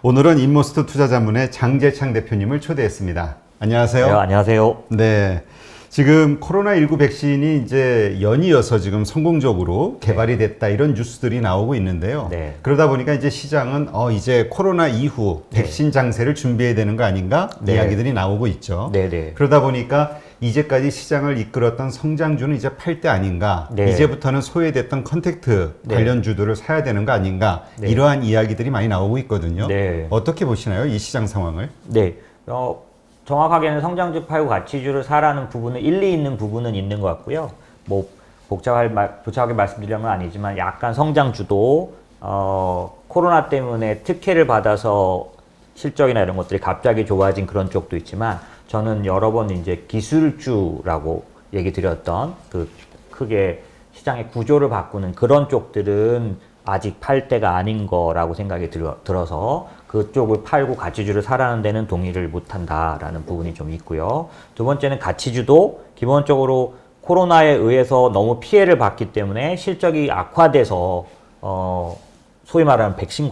오늘은 인모스트 투자자문의 장재창 대표님을 초대했습니다. 안녕하세요. 네, 안녕하세요. 네. 지금 코로나19 백신이 이제 연이어서 지금 성공적으로 개발이 됐다 이런 뉴스들이 나오고 있는데요. 네. 그러다 보니까 이제 시장은 이제 코로나 이후 백신 장세를 준비해야 되는 거 아닌가 이야기들이 나오고 있죠. 네네. 그러다 보니까 이제까지 시장을 이끌었던 성장주는 이제 팔 때 아닌가, 네. 이제부터는 소외됐던 컨택트 관련 주들을 사야 되는 거 아닌가, 이러한 이야기들이 많이 나오고 있거든요. 네. 어떻게 보시나요? 이 시장 상황을? 네. 정확하게는 성장주 팔고 가치주를 사라는 부분은 일리 있는 부분은 있는 것 같고요. 뭐 복잡하게 말씀드리는 건 아니지만 약간 성장주도 코로나 때문에 특혜를 받아서 실적이나 이런 것들이 갑자기 좋아진 그런 쪽도 있지만 저는 여러 번 이제 기술주라고 얘기 드렸던 그 크게 시장의 구조를 바꾸는 그런 쪽들은 아직 팔 때가 아닌 거라고 생각이 들어서 그쪽을 팔고 가치주를 사라는 데는 동의를 못한다라는 부분이 좀 있고요. 두 번째는 가치주도 기본적으로 코로나에 의해서 너무 피해를 봤기 때문에 실적이 악화돼서 소위 말하는 백신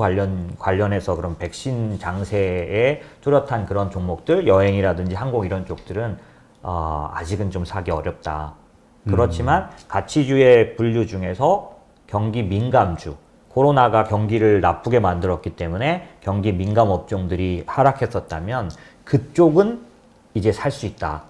관련해서 그런 백신 장세에 뚜렷한 그런 종목들, 여행이라든지 항공 이런 쪽들은 아직은 좀 사기 어렵다. 그렇지만 가치주의 분류 중에서 경기 민감주, 코로나가 경기를 나쁘게 만들었기 때문에 경기 민감 업종들이 하락했었다면 그쪽은 이제 살 수 있다.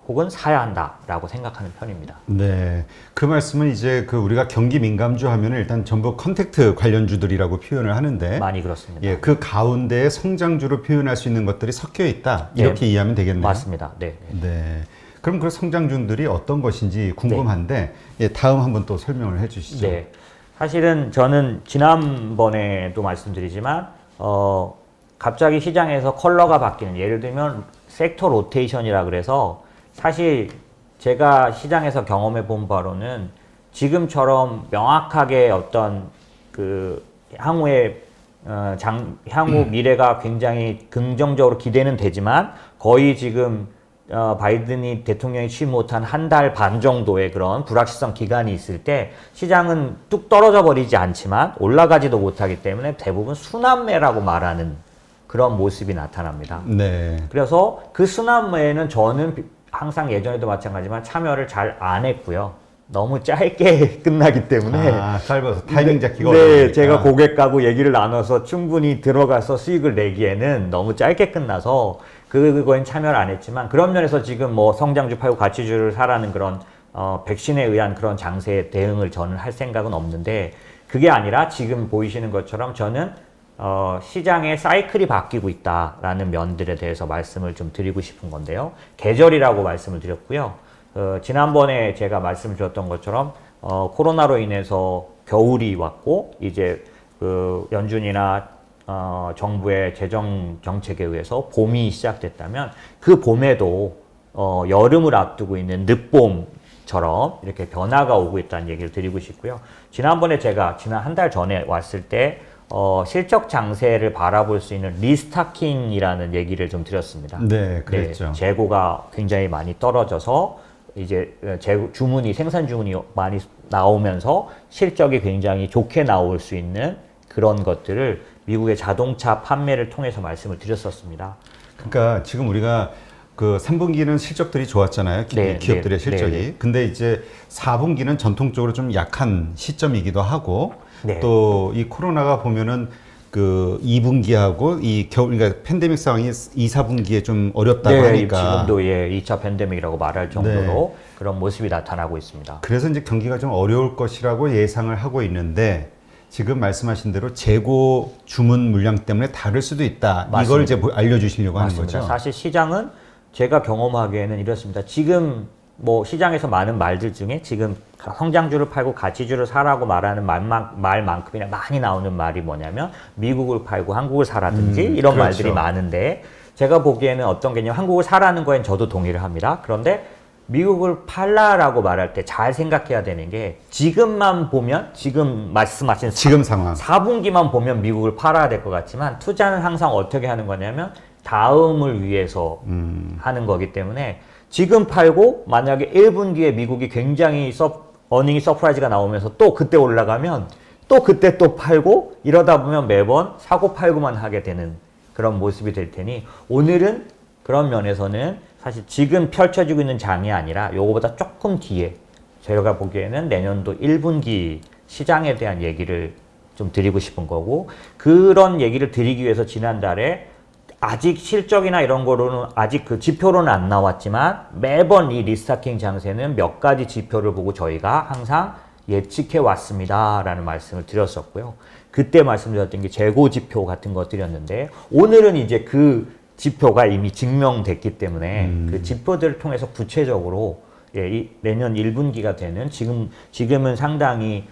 혹은 사야 한다라고 생각하는 편입니다. 네. 그 말씀은 이제 우리가 경기 민감주 하면 일단 전부 컨택트 관련주들이라고 표현을 하는데 많이 그렇습니다. 예, 그 가운데에 성장주로 표현할 수 있는 것들이 섞여 있다. 이렇게 이해하면 되겠네요. 맞습니다. 네. 네. 그럼 그 성장주들이 어떤 것인지 궁금한데 예, 다음 한번 또 설명을 해 주시죠. 네. 사실은 저는 지난번에도 말씀드리지만 갑자기 시장에서 컬러가 바뀌는 예를 들면 섹터 로테이션이라 그래서 사실 제가 시장에서 경험해 본 바로는 지금처럼 명확하게 어떤 그 향후의 향후 미래가 굉장히 긍정적으로 기대는 되지만 거의 지금 바이든이 대통령이 취임 못한 한 달 반 정도의 그런 불확실성 기간이 있을 때 시장은 뚝 떨어져 버리지 않지만 올라가지도 못하기 때문에 대부분 순환매라고 말하는 그런 모습이 나타납니다. 네. 그래서 그 순환매에는 저는 항상 예전에도 마찬가지지만 참여를 잘 안 했고요. 너무 짧게 끝나기 때문에 짧아서 타이밍 잡기가 네, 어려우니까. 제가 고객하고 얘기를 나눠서 충분히 들어가서 수익을 내기에는 너무 짧게 끝나서 그거엔 참여를 안 했지만 그런 면에서 지금 뭐 성장주 팔고 가치주를 사라는 그런 백신에 의한 그런 장세에 대응을 저는 할 생각은 없는데 그게 아니라 지금 보이시는 것처럼 저는 시장의 사이클이 바뀌고 있다라는 면들에 대해서 말씀을 좀 드리고 싶은 건데요. 계절이라고 말씀을 드렸고요. 지난번에 제가 말씀을 드렸던 것처럼 코로나로 인해서 겨울이 왔고 이제 그 연준이나 정부의 재정 정책에 의해서 봄이 시작됐다면 그 봄에도 여름을 앞두고 있는 늦봄처럼 이렇게 변화가 오고 있다는 얘기를 드리고 싶고요. 지난번에 제가 지난 한 달 전에 왔을 때 실적 장세를 바라볼 수 있는 리스타킹이라는 얘기를 좀 드렸습니다. 네, 그랬죠. 네, 재고가 굉장히 많이 떨어져서 이제 생산 주문이 많이 나오면서 실적이 굉장히 좋게 나올 수 있는 그런 것들을 미국의 자동차 판매를 통해서 말씀을 드렸었습니다. 그러니까 지금 우리가 그 3분기는 실적들이 좋았잖아요. 기업들의 실적이. 근데 이제 4분기는 전통적으로 좀 약한 시점이기도 하고 또 이 코로나가 보면은 그 2분기하고 이 겨울 그러니까 팬데믹 상황이 2, 4분기에 좀 어렵다고 하니까 지금도 2차 팬데믹이라고 말할 정도로 그런 모습이 나타나고 있습니다. 그래서 이제 경기가 좀 어려울 것이라고 예상을 하고 있는데 지금 말씀하신 대로 재고 주문 물량 때문에 다를 수도 있다. 맞습니다. 이걸 이제 알려주시려고 맞습니다. 하는 거죠. 사실 시장은 제가 경험하기에는 이렇습니다. 지금 뭐 시장에서 많은 말들 중에 지금 성장주를 팔고 가치주를 사라고 말하는 말만큼이나 많이 나오는 말이 뭐냐면 미국을 팔고 한국을 사라든지 이런 그렇죠. 말들이 많은데 제가 보기에는 어떤 개념 한국을 사라는 거엔 저도 동의를 합니다. 그런데 미국을 팔라라고 말할 때 잘 생각해야 되는 게 지금만 보면 지금 말씀하신 지금 상황 4분기만 보면 미국을 팔아야 될 것 같지만 투자는 항상 어떻게 하는 거냐면 다음을 위해서 하는 거기 때문에 지금 팔고 만약에 1분기에 미국이 굉장히 어닝이 서프라이즈가 나오면서 또 그때 올라가면 또 그때 또 팔고 이러다 보면 매번 사고 팔고만 하게 되는 그런 모습이 될 테니 오늘은 그런 면에서는 사실 지금 펼쳐지고 있는 장이 아니라 요거보다 조금 뒤에 저희가 보기에는 내년도 1분기 시장에 대한 얘기를 좀 드리고 싶은 거고 그런 얘기를 드리기 위해서 지난달에 아직 실적이나 이런 거로는 아직 그 지표로는 안 나왔지만 매번 이 리스타킹 장세는 몇 가지 지표를 보고 저희가 항상 예측해 왔습니다 라는 말씀을 드렸었고요. 그때 말씀드렸던 게 재고 지표 같은 거 드렸는데 오늘은 이제 그 지표가 이미 증명됐기 때문에 그 지표들을 통해서 구체적으로 예, 이 내년 1분기가 되는 지금은 상당히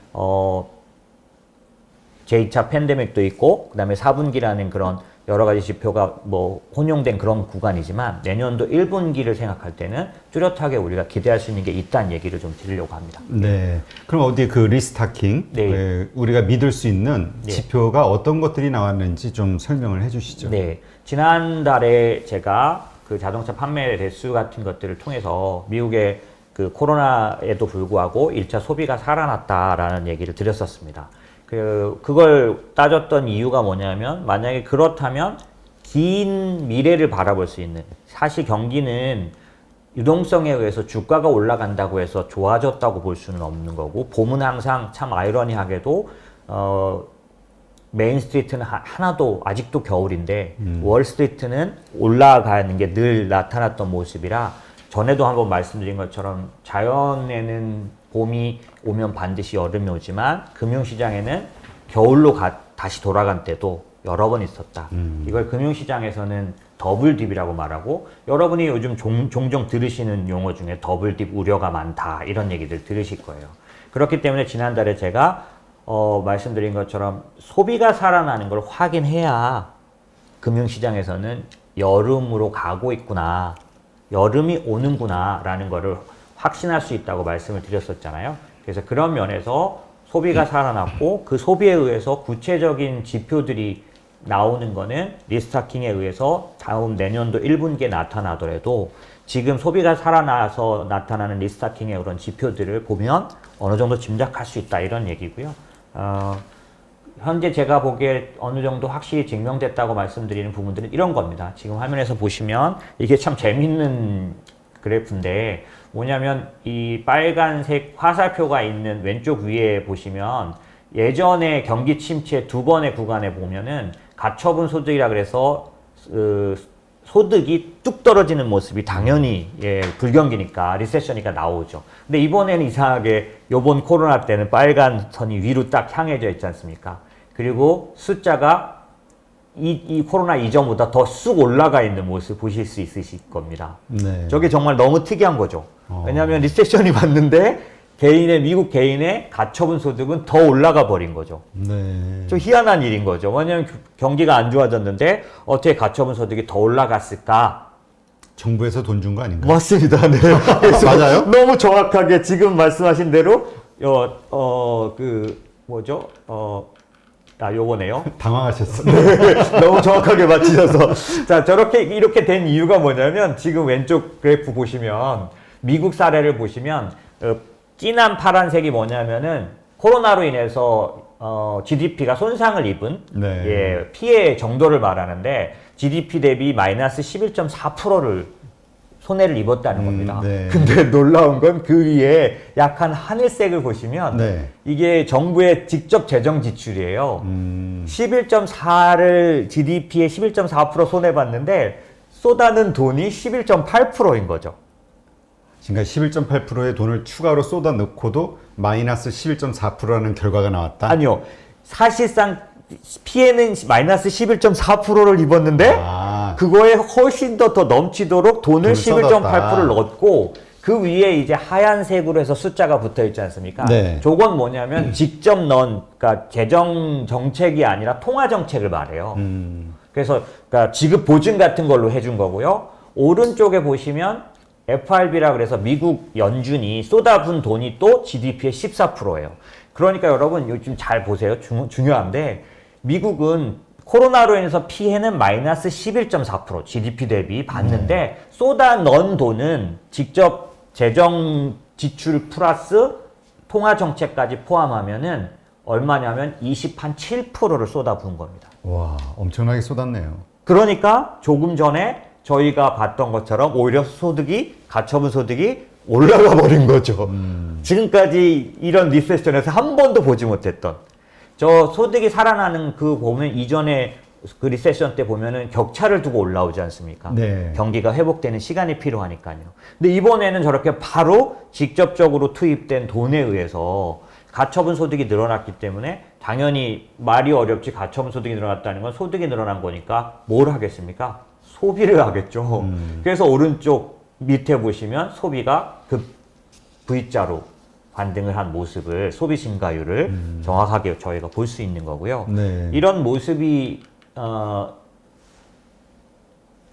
제2차 팬데믹도 있고 그다음에 4분기라는 그런 여러 가지 지표가 뭐 혼용된 그런 구간이지만 내년도 1분기를 생각할 때는 뚜렷하게 우리가 기대할 수 있는 게 있다는 얘기를 좀 드리려고 합니다. 네. 그럼 어디 그 리스타킹 네. 우리가 믿을 수 있는 네. 지표가 어떤 것들이 나왔는지 좀 설명을 해주시죠. 네. 지난달에 제가 그 자동차 판매 대수 같은 것들을 통해서 미국의 그 코로나에도 불구하고 1차 소비가 살아났다라는 얘기를 드렸었습니다. 그걸 따졌던 이유가 뭐냐면 만약에 그렇다면 긴 미래를 바라볼 수 있는 사실 경기는 유동성에 의해서 주가가 올라간다고 해서 좋아졌다고 볼 수는 없는 거고 봄은 항상 참 아이러니하게도 메인 스트리트는 하나도 아직도 겨울인데 월 스트리트는 올라가는 게 늘 나타났던 모습이라 전에도 한번 말씀드린 것처럼 자연에는 봄이 오면 반드시 여름이 오지만 금융시장에는 겨울로 다시 돌아간 때도 여러 번 있었다. 이걸 금융시장에서는 더블딥이라고 말하고 여러분이 요즘 종종 들으시는 용어 중에 더블딥 우려가 많다 이런 얘기들 들으실 거예요. 그렇기 때문에 지난달에 제가 말씀드린 것처럼 소비가 살아나는 걸 확인해야 금융시장에서는 여름으로 가고 있구나. 여름이 오는구나 라는 거를 확신할 수 있다고 말씀을 드렸었잖아요. 그래서 그런 면에서 소비가 살아났고 그 소비에 의해서 구체적인 지표들이 나오는 거는 리스타킹에 의해서 다음 내년도 1분기에 나타나더라도 지금 소비가 살아나서 나타나는 리스타킹의 그런 지표들을 보면 어느 정도 짐작할 수 있다 이런 얘기고요. 현재 제가 보기에 어느 정도 확실히 증명됐다고 말씀드리는 부분들은 이런 겁니다. 지금 화면에서 보시면 이게 참 재밌는 그래프인데 뭐냐면 이 빨간색 화살표가 있는 왼쪽 위에 보시면 예전에 경기 침체 두 번의 구간에 보면은 가처분 소득이라 그래서 소득이 뚝 떨어지는 모습이 당연히 불경기니까 리세션이니까 나오죠. 근데 이번에는 이상하게 요번 코로나 때는 빨간 선이 위로 딱 향해져 있지 않습니까? 그리고 숫자가 이 코로나 이전보다 더 쑥 올라가 있는 모습 보실 수 있으실 겁니다. 네. 저게 정말 너무 특이한 거죠. 왜냐하면 리세션이 왔는데 미국 개인의 가처분 소득은 더 올라가 버린 거죠. 네. 좀 희한한 일인 거죠. 왜냐하면 경기가 안 좋아졌는데 어떻게 가처분 소득이 더 올라갔을까? 정부에서 돈 준 거 아닌가요? 맞습니다. 네. 맞아요? 너무 정확하게 지금 말씀하신 대로 요거네요. 당황하셨어요. 너무 정확하게 맞히셔서. 자, 이렇게 된 이유가 뭐냐면, 지금 왼쪽 그래프 보시면, 미국 사례를 보시면, 진한 파란색이 뭐냐면은, 코로나로 인해서, GDP가 손상을 입은, 네. 피해 정도를 말하는데, GDP 대비 마이너스 11.4%를 손해를 입었다는 겁니다. 네. 근데 놀라운 건 그 위에 약간 하늘색을 보시면 네. 이게 정부의 직접 재정 지출이에요. 11.4를 GDP에 11.4% 손해봤는데 쏟아는 돈이 11.8%인 거죠. 그러니까 11.8%의 돈을 추가로 쏟아 넣고도 마이너스 11.4%라는 결과가 나왔다? 아니요. 사실상 피해는 마이너스 11.4%를 입었는데 그거에 훨씬 더 넘치도록 돈을 11.8%를 넣었고 그 위에 이제 하얀색으로 해서 숫자가 붙어 있지 않습니까? 네. 저건 뭐냐면 직접 넣은 그러니까 재정 정책이 아니라 통화 정책을 말해요. 그래서 그러니까 지급 보증 같은 걸로 해준 거고요. 오른쪽에 보시면 FRB라 그래서 미국 연준이 쏟아부은 돈이 또 GDP의 14%예요. 그러니까 여러분 요즘 잘 보세요. 중요한데 미국은 코로나로 인해서 피해는 마이너스 11.4% GDP 대비 봤는데 쏟아 넣은 돈은 직접 재정 지출 플러스 통화 정책까지 포함하면은 얼마냐면 27%를 쏟아부은 겁니다. 와, 엄청나게 쏟았네요. 그러니까 조금 전에 저희가 봤던 것처럼 오히려 가처분 소득이 올라가 버린 거죠. 지금까지 이런 리세션에서 한 번도 보지 못했던 저 소득이 살아나는 그 보면 이전에 그 리세션 때 보면은 격차를 두고 올라오지 않습니까? 네. 경기가 회복되는 시간이 필요하니까요. 근데 이번에는 저렇게 바로 직접적으로 투입된 돈에 의해서 가처분 소득이 늘어났기 때문에 당연히 말이 어렵지 가처분 소득이 늘어났다는 건 소득이 늘어난 거니까 뭘 하겠습니까? 소비를 하겠죠. 그래서 오른쪽 밑에 보시면 소비가 급 V자로 반등을 한 모습을 소비 증가율을 정확하게 저희가 볼 수 있는 거고요. 네. 이런 모습이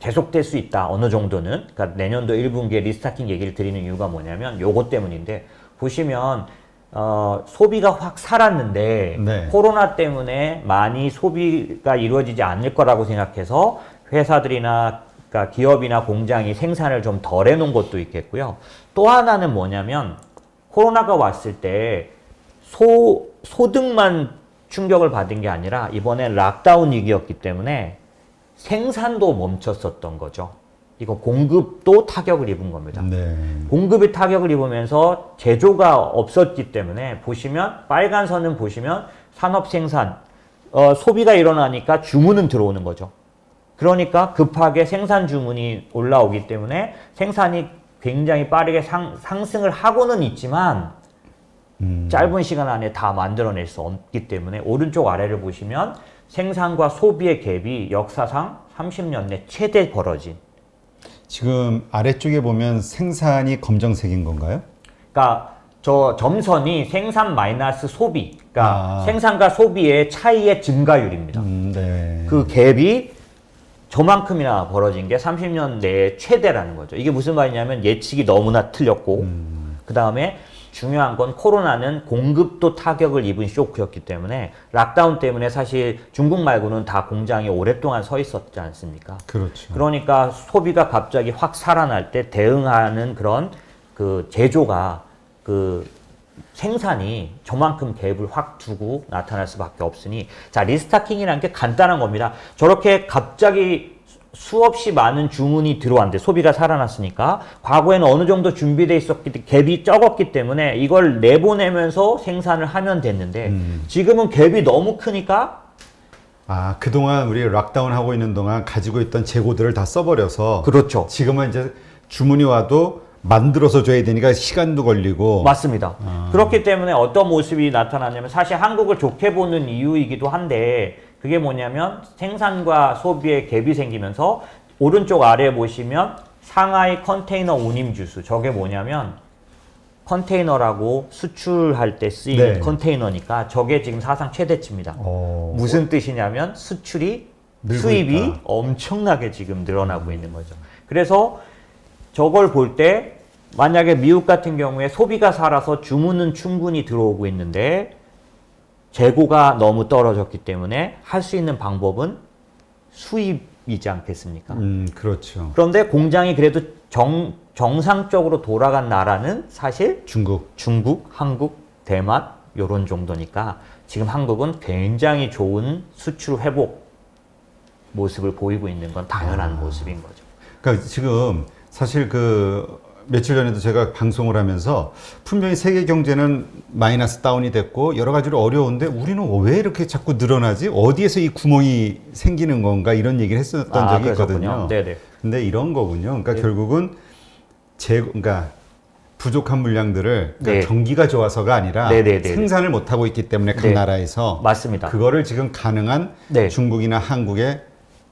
계속될 수 있다. 어느 정도는. 그러니까 내년도 1분기에 리스타킹 얘기를 드리는 이유가 뭐냐면 요것 때문인데 보시면 소비가 확 살았는데 네. 코로나 때문에 많이 소비가 이루어지지 않을 거라고 생각해서 회사들이나 그러니까 기업이나 공장이 생산을 좀 덜 해놓은 것도 있겠고요. 또 하나는 뭐냐면 코로나가 왔을 때 소득만 충격을 받은 게 아니라 이번엔 락다운 위기였기 때문에 생산도 멈췄었던 거죠. 이거 공급도 타격을 입은 겁니다. 네. 공급이 타격을 입으면서 제조가 없었기 때문에 보시면 빨간 선은 보시면 산업 생산, 소비가 일어나니까 주문은 들어오는 거죠. 그러니까 급하게 생산 주문이 올라오기 때문에 생산이 굉장히 빠르게 상승을 하고는 있지만 짧은 시간 안에 다 만들어낼 수 없기 때문에 오른쪽 아래를 보시면 생산과 소비의 갭이 역사상 30년 내 최대 벌어진. 지금 아래쪽에 보면 생산이 검정색인 건가요? 그러니까 저 점선이 생산 마이너스 소비. 그러니까 생산과 소비의 차이의 증가율입니다. 네. 그 갭이 저만큼이나 벌어진 게 30년 내에 최대라는 거죠. 이게 무슨 말이냐면 예측이 너무나 틀렸고 그 다음에 중요한 건 코로나는 공급도 타격을 입은 쇼크였기 때문에 락다운 때문에 사실 중국 말고는 다 공장이 오랫동안 서 있었지 않습니까? 그렇죠. 그러니까 소비가 갑자기 확 살아날 때 대응하는 그런 그 제조가 그 생산이 저만큼 갭을 확 두고 나타날 수밖에 없으니 자 리스타킹이라는 게 간단한 겁니다. 저렇게 갑자기 수없이 많은 주문이 들어왔는데 소비가 살아났으니까 과거에는 어느 정도 준비돼 있었기 때문에 갭이 적었기 때문에 이걸 내보내면서 생산을 하면 됐는데 지금은 갭이 너무 크니까 그동안 우리 락다운 하고 있는 동안 가지고 있던 재고들을 다 써버려서 그렇죠. 지금은 이제 주문이 와도 만들어서 줘야 되니까 시간도 걸리고. 맞습니다. 그렇기 때문에 어떤 모습이 나타나냐면 사실 한국을 좋게 보는 이유이기도 한데 그게 뭐냐면 생산과 소비의 갭이 생기면서 오른쪽 아래에 보시면 상하이 컨테이너 운임 주수 저게 뭐냐면 컨테이너라고 수출할 때 쓰이는 네. 컨테이너니까 저게 지금 사상 최대치입니다. 무슨 뜻이냐면 수출이 수입이 있다. 엄청나게 지금 늘어나고 있는 거죠. 그래서 저걸 볼 때 만약에 미국 같은 경우에 소비가 살아서 주문은 충분히 들어오고 있는데 재고가 너무 떨어졌기 때문에 할 수 있는 방법은 수입이지 않겠습니까? 그렇죠. 그런데 공장이 그래도 정상적으로 돌아간 나라는 사실 중국, 한국, 대만 요런 정도니까 지금 한국은 굉장히 좋은 수출 회복 모습을 보이고 있는 건 당연한 모습인 거죠. 그러니까 지금 사실 며칠 전에도 제가 방송을 하면서 분명히 세계 경제는 마이너스 다운이 됐고 여러 가지로 어려운데 우리는 왜 이렇게 자꾸 늘어나지? 어디에서 이 구멍이 생기는 건가? 이런 얘기를 했었던 적이 있거든요. 네네. 근데 이런 거군요. 그러니까 결국은 그러니까 부족한 물량들을 그러니까 경기가 좋아서가 아니라 생산을 못 하고 있기 때문에 각 나라에서 맞습니다. 그거를 지금 가능한 중국이나 한국에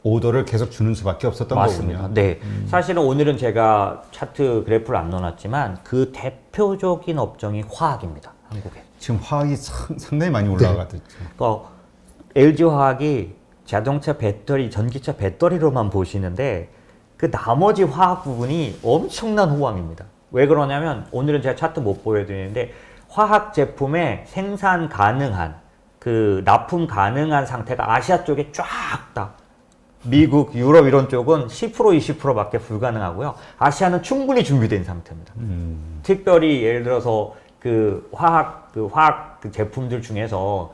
오더를 계속 주는 수밖에 없었던 맞습니다. 거군요. 네. 사실은 오늘은 제가 차트 그래프를 안 넣어놨지만 그 대표적인 업종이 화학입니다. 한국에. 지금 화학이 상당히 많이 올라가고 있죠. 그러니까 LG 화학이 자동차 배터리, 전기차 배터리로만 보시는데 그 나머지 화학 부분이 엄청난 호황입니다. 왜 그러냐면 오늘은 제가 차트 못 보여드리는데 화학 제품의 생산 가능한 납품 가능한 상태가 아시아 쪽에 쫙 다 미국, 유럽 이런 쪽은 10% 20%밖에 불가능하고요. 아시아는 충분히 준비된 상태입니다. 특별히 예를 들어서 화학 그 제품들 중에서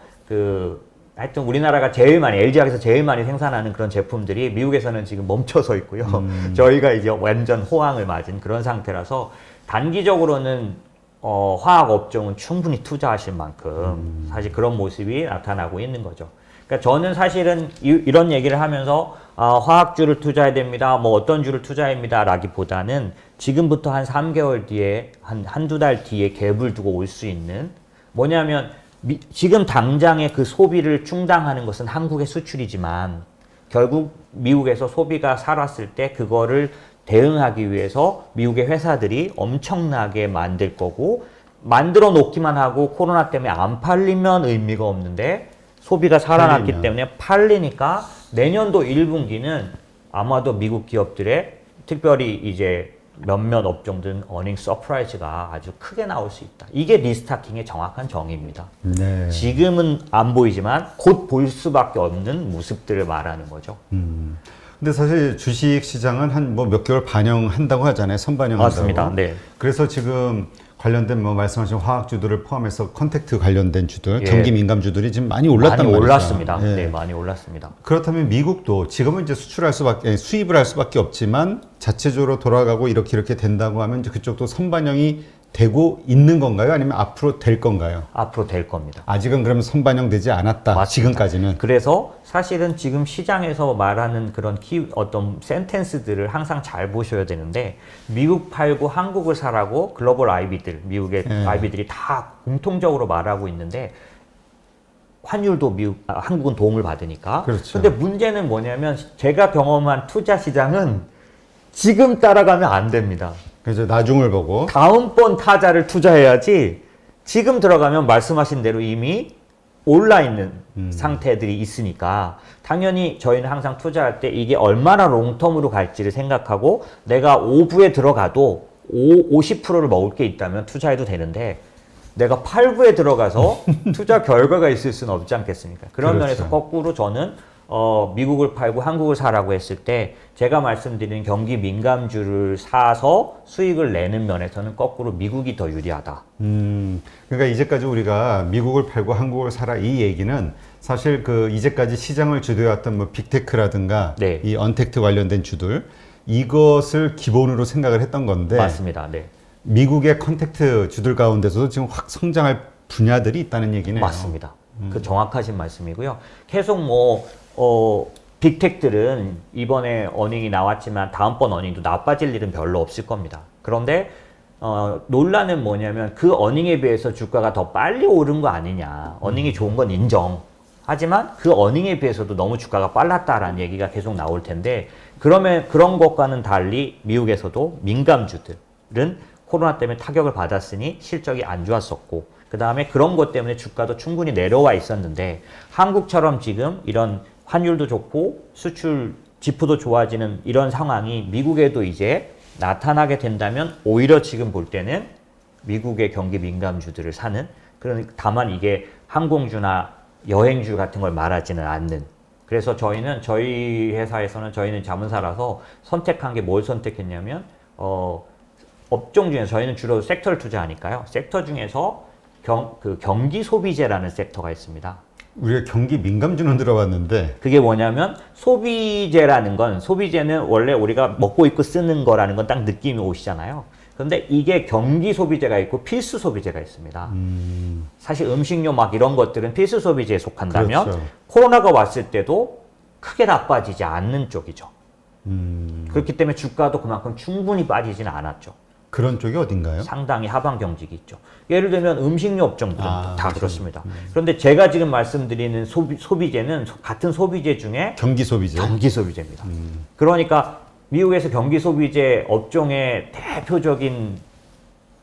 하여튼 우리나라가 제일 많이 LG화학에서 제일 많이 생산하는 그런 제품들이 미국에서는 지금 멈춰서 있고요. 저희가 이제 완전 호황을 맞은 그런 상태라서 단기적으로는 화학 업종은 충분히 투자하실 만큼 사실 그런 모습이 나타나고 있는 거죠. 그러니까 저는 사실은 이런 얘기를 하면서 화학주를 투자해야 됩니다. 뭐 어떤 주를 투자합니다. 라기보다는 지금부터 한 3개월 뒤에 한두 달 뒤에 갭을 두고 올 수 있는 뭐냐면 지금 당장의 그 소비를 충당하는 것은 한국의 수출이지만 결국 미국에서 소비가 살았을 때 그거를 대응하기 위해서 미국의 회사들이 엄청나게 만들 거고 만들어 놓기만 하고 코로나 때문에 안 팔리면 의미가 없는데 소비가 살아났기 때문에 팔리니까 내년도 1분기는 아마도 미국 기업들의 특별히 이제 몇몇 업종들은 어닝 서프라이즈가 아주 크게 나올 수 있다. 이게 리스타킹의 정확한 정의입니다. 네. 지금은 안 보이지만 곧 볼 수밖에 없는 모습들을 말하는 거죠. 근데 사실 주식 시장은 한 뭐 몇 개월 반영한다고 하잖아요. 선반영한다고. 맞습니다. 네. 그래서 지금 관련된 뭐 말씀하신 화학주들을 포함해서 컨택트 관련된 주들, 경기 민감주들이 지금 많이 올랐단 말이죠. 많이 올랐습니다. 예. 네, 많이 올랐습니다. 그렇다면 미국도 지금은 이제 수입을 할 수밖에 없지만 자체적으로 돌아가고 이렇게 된다고 하면 이제 그쪽도 선반영이 되고 있는 건가요? 아니면 앞으로 될 건가요? 앞으로 될 겁니다. 아직은 그러면 선반영되지 않았다. 맞습니다. 지금까지는. 그래서 사실은 지금 시장에서 말하는 그런 어떤 센텐스들을 항상 잘 보셔야 되는데 미국 팔고 한국을 사라고 글로벌 IB들, 미국의 IB들이 다 공통적으로 말하고 있는데 환율도 한국은 도움을 받으니까. 그렇죠. 근데 문제는 뭐냐면 제가 경험한 투자 시장은 지금 따라가면 안 됩니다. 그래서 나중을 보고 다음번 타자를 투자해야지 지금 들어가면 말씀하신 대로 이미 올라 있는 상태들이 있으니까 당연히 저희는 항상 투자할 때 이게 얼마나 롱텀으로 갈지를 생각하고 내가 오부에 들어가도 50%를 먹을 게 있다면 투자해도 되는데 내가 8부에 들어가서 투자 결과가 있을 수는 없지 않겠습니까? 그런 그렇죠. 면에서 거꾸로 저는 미국을 팔고 한국을 사라고 했을 때 제가 말씀드린 경기 민감주를 사서 수익을 내는 면에서는 거꾸로 미국이 더 유리하다. 그러니까 이제까지 우리가 미국을 팔고 한국을 사라 이 얘기는 사실 그 이제까지 시장을 주도해왔던 뭐 빅테크라든가 네. 이 언택트 관련된 주들 이것을 기본으로 생각을 했던 건데 맞습니다. 네. 미국의 컨택트 주들 가운데서도 지금 확 성장할 분야들이 있다는 얘기네요. 맞습니다. 그 정확하신 말씀이고요. 계속 빅텍들은 이번에 어닝이 나왔지만 다음번 어닝도 나빠질 일은 별로 없을 겁니다. 그런데 논란은 뭐냐면 그 어닝에 비해서 주가가 더 빨리 오른 거 아니냐. 어닝이 좋은 건 인정. 하지만 그 어닝에 비해서도 너무 주가가 빨랐다라는 얘기가 계속 나올 텐데 그러면 그런 것과는 달리 미국에서도 민감주들은 코로나 때문에 타격을 받았으니 실적이 안 좋았었고 그 다음에 그런 것 때문에 주가도 충분히 내려와 있었는데 한국처럼 지금 이런 환율도 좋고 수출 지표도 좋아지는 이런 상황이 미국에도 이제 나타나게 된다면 오히려 지금 볼 때는 미국의 경기 민감주들을 사는 그런 다만 이게 항공주나 여행주 같은 걸 말하지는 않는 그래서 저희 회사에서는 저희는 자문사라서 선택한 게 뭘 선택했냐면 업종 중에서 저희는 주로 섹터를 투자하니까요. 섹터 중에서 경기 소비재라는 섹터가 있습니다. 우리가 경기 민감주는 들어봤는데 그게 뭐냐면 소비재라는 건 소비재는 원래 우리가 먹고 입고 쓰는 거라는 건 딱 느낌이 오시잖아요. 그런데 이게 경기 소비재가 있고 필수 소비재가 있습니다. 사실 음식료 막 이런 것들은 필수 소비재에 속한다면 그렇죠. 코로나가 왔을 때도 크게 나빠지지 않는 쪽이죠. 그렇기 때문에 주가도 그만큼 충분히 빠지지는 않았죠. 그런 쪽이 어딘가요? 상당히 하방 경직이 있죠. 예를 들면 음식료 업종들은 다 그렇죠. 그렇습니다. 그런데 제가 지금 말씀드리는 소비재는 같은 소비재 중에 경기 소비재. 경기 소비재입니다. 그러니까 미국에서 경기 소비재 업종의 대표적인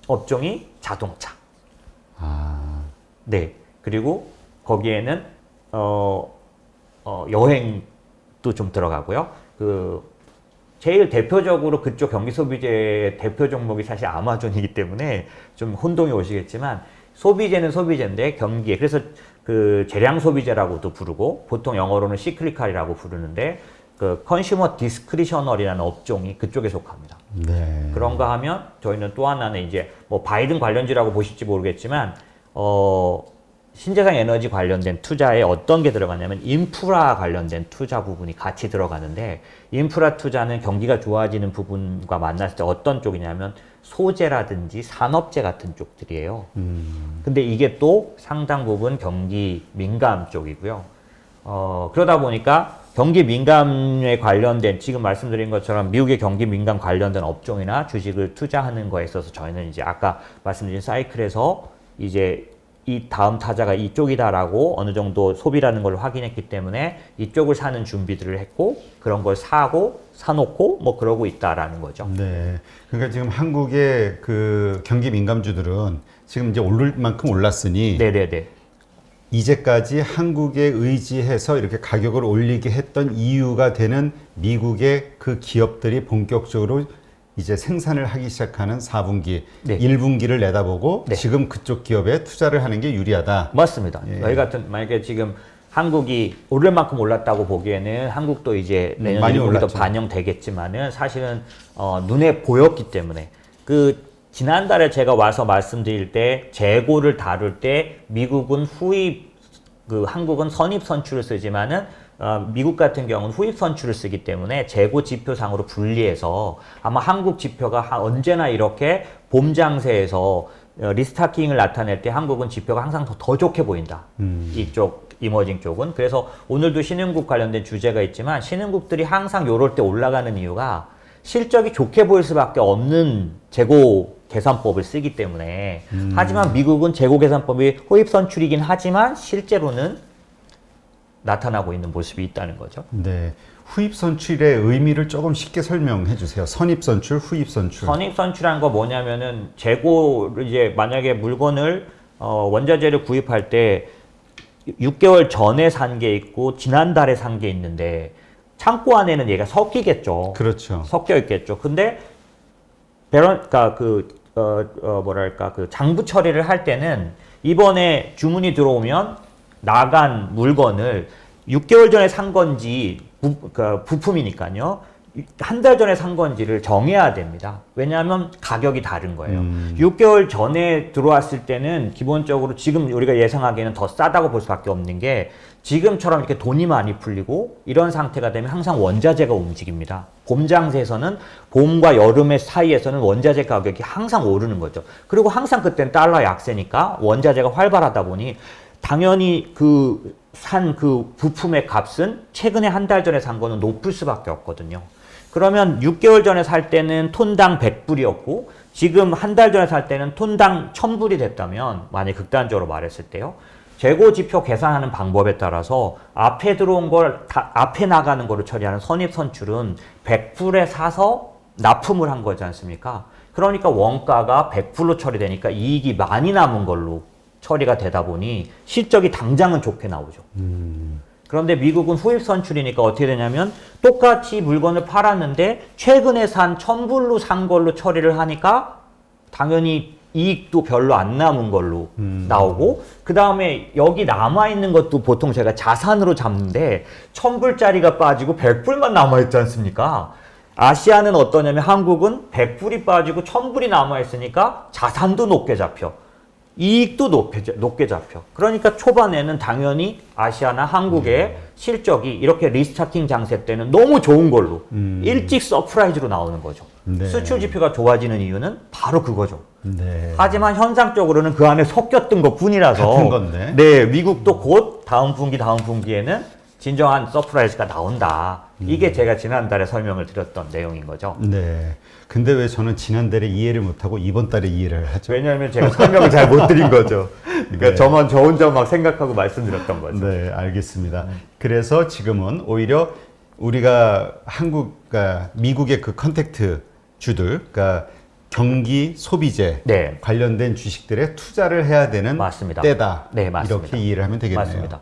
업종이 자동차. 네. 그리고 거기에는 여행도 좀 들어가고요. 제일 대표적으로 그쪽 경기 소비재 대표 종목이 사실 아마존이기 때문에 좀 혼동이 오시겠지만 소비재는 소비재인데 경기에 그래서 그 재량 소비재라고도 부르고 보통 영어로는 시클리칼이라고 부르는데 그 컨슈머 디스크리셔널이라는 업종이 그쪽에 속합니다. 네. 그런가 하면 저희는 또 하나는 이제 뭐 바이든 관련주라고 보실지 모르겠지만 신재생 에너지 관련된 투자에 어떤 게 들어가냐면 인프라 관련된 투자 부분이 같이 들어가는데 인프라 투자는 경기가 좋아지는 부분과 만났을 때 어떤 쪽이냐면 소재라든지 산업재 같은 쪽들이에요. 근데 이게 또 상당 부분 경기 민감 쪽이고요. 그러다 보니까 경기 민감에 관련된 지금 말씀드린 것처럼 미국의 경기 민감 관련된 업종이나 주식을 투자하는 거에 있어서 저희는 이제 아까 말씀드린 사이클에서 이제 이 다음 타자가 이쪽이다라고 어느 정도 소비라는 걸 확인했기 때문에 이쪽을 사는 준비들을 했고 그런 걸 사놓고 뭐 그러고 있다라는 거죠. 네. 그러니까 지금 한국의 그 경기 민감주들은 지금 이제 오를 만큼 올랐으니 네네네. 이제까지 한국에 의지해서 이렇게 가격을 올리게 했던 이유가 되는 미국의 그 기업들이 본격적으로 이제 생산을 하기 시작하는 4분기, 네. 1분기를 내다보고 네. 지금 그쪽 기업에 투자를 하는 게 유리하다. 맞습니다. 예. 저희 같은 만약에 지금 한국이 오를 만큼 올랐다고 보기에는 한국도 이제 내년 많이 1분기도 올랐죠. 반영되겠지만은 사실은 눈에 보였기 때문에 그 지난달에 제가 와서 말씀드릴 때 재고를 다룰 때 미국은 후입 한국은 선입 선출을 쓰지만은 미국 같은 경우는 후입 선출을 쓰기 때문에 재고 지표상으로 분리해서 아마 한국 지표가 언제나 이렇게 봄 장세에서 리스타킹을 나타낼 때 한국은 지표가 항상 더 좋게 보인다. 이쪽 이머징 쪽은. 그래서 오늘도 신흥국 관련된 주제가 있지만 신흥국들이 항상 요럴 때 올라가는 이유가 실적이 좋게 보일 수밖에 없는 재고 계산법을 쓰기 때문에 하지만 미국은 재고 계산법이 호입 선출이긴 하지만 실제로는 나타나고 있는 모습이 있다는 거죠. 네. 후입 선출의 의미를 조금 쉽게 설명해 주세요. 선입 선출, 후입 선출. 선입 선출한 거 뭐냐면은 재고를 이제 만약에 물건을 원자재를 구입할 때 6개월 전에 산 게 있고 지난달에 산 게 있는데 창고 안에는 얘가 섞이겠죠. 그렇죠. 섞여 있겠죠. 근데 그러니까 그 장부 처리를 할 때는 이번에 주문이 들어오면 나간 물건을 6개월 전에 산 건지 부품이니까요. 한 달 전에 산 건지를 정해야 됩니다. 왜냐하면 가격이 다른 거예요. 6개월 전에 들어왔을 때는 기본적으로 지금 우리가 예상하기에는 더 싸다고 볼 수밖에 없는 게 지금처럼 이렇게 돈이 많이 풀리고 이런 상태가 되면 항상 원자재가 움직입니다. 봄 장세에서는 봄과 여름의 사이에서는 원자재 가격이 항상 오르는 거죠. 그리고 항상 그때는 달러 약세니까 원자재가 활발하다 보니 당연히 산 그 부품의 값은 최근에 한 달 전에 산 거는 높을 수밖에 없거든요. 그러면 6개월 전에 살 때는 톤당 100불이었고 지금 한 달 전에 살 때는 톤당 1000불이 됐다면 만약 극단적으로 말했을 때요. 재고 지표 계산하는 방법에 따라서 앞에 들어온 걸 앞에 나가는 거를 처리하는 선입 선출은 100불에 사서 납품을 한 거지 않습니까? 그러니까 원가가 100불로 처리되니까 이익이 많이 남은 걸로 처리가 되다 보니 실적이 당장은 좋게 나오죠. 그런데 미국은 후입 선출이니까 어떻게 되냐면 똑같이 물건을 팔았는데 최근에 산 1000불로 산 걸로 처리를 하니까 당연히 이익도 별로 안 남은 걸로 나오고 그 다음에 여기 남아있는 것도 보통 제가 자산으로 잡는데 1000불짜리가 빠지고 100불만 남아있지 않습니까? 아시아는 어떠냐면 한국은 100불이 빠지고 1000불이 남아있으니까 자산도 높게 잡혀. 이익도 높게 잡혀. 그러니까 초반에는 당연히 아시아나 한국의 실적이 이렇게 리스타킹 장세 때는 너무 좋은 걸로 일찍 서프라이즈로 나오는 거죠. 네. 수출 지표가 좋아지는 이유는 바로 그거죠. 네. 하지만 현상적으로는 그 안에 섞였던 것 뿐이라서 같은 건데. 네, 미국도 곧 다음 분기에는 진정한 서프라이즈가 나온다. 이게 제가 지난달에 설명을 드렸던 내용인 거죠. 네. 근데 왜 저는 지난달에 이해를 못하고 이번 달에 이해를 하죠? 왜냐하면 제가 설명을 잘 못 드린 거죠. 그러니까 네. 저 혼자 막 생각하고 말씀드렸던 거죠. 네, 알겠습니다. 그래서 지금은 오히려 우리가 미국의 그 컨택트 주들, 그러니까 경기 소비재 네. 관련된 주식들에 투자를 해야 되는 맞습니다. 때다. 네, 맞습니다. 이렇게 이해를 하면 되겠네요. 맞습니다.